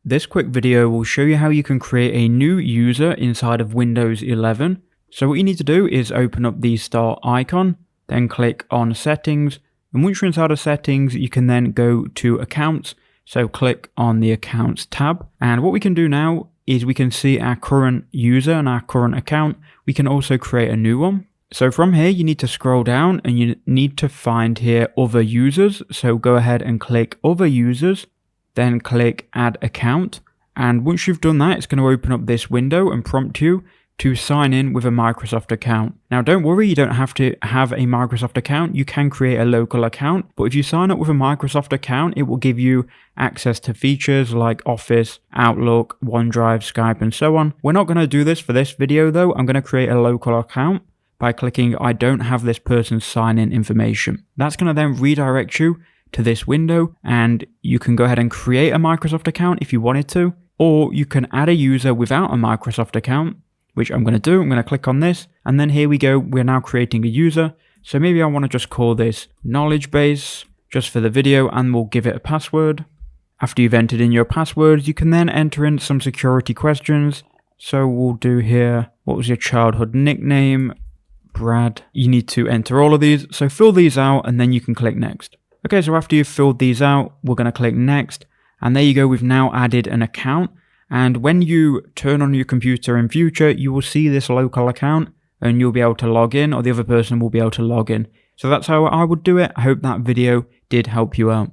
This quick video will show you how you can create a new user inside of Windows 11. So what you need to do is open up the start icon, then click on settings. And once you're inside of settings, you can then go to accounts. So click on the accounts tab. And what we can do now is we can see our current user and our current account. We can also create a new one. So from here, you need to scroll down and you need to find here other users. So go ahead and click other users, then click add account. And once you've done that, it's going to open up this window and prompt you to sign in with a Microsoft account. Now don't worry, you don't have to have a Microsoft account. You can create a local account, but if you sign up with a Microsoft account, it will give you access to features like Office, Outlook, OneDrive, Skype, and so on. We're not going to do this for this video though. I'm going to create a local account by clicking I don't have this person's sign-in information. That's going to then redirect you to this window, and you can go ahead and create a Microsoft account if you wanted to, or you can add a user without a Microsoft account, which I'm going to do. I'm going to click on this, and then here we go. We're now creating a user. So maybe I want to just call this KnowledgeBase just for the video, and we'll give it a password. After you've entered in your passwords, you can then enter in some security questions. So we'll do here, what was your childhood nickname? Brad. You need to enter all of these. So fill these out, and then you can click next. Okay, so after you've filled these out, we're going to click next. And there you go. We've now added an account. And when you turn on your computer in future, you will see this local account and you'll be able to log in, or the other person will be able to log in. So that's how I would do it. I hope that video did help you out.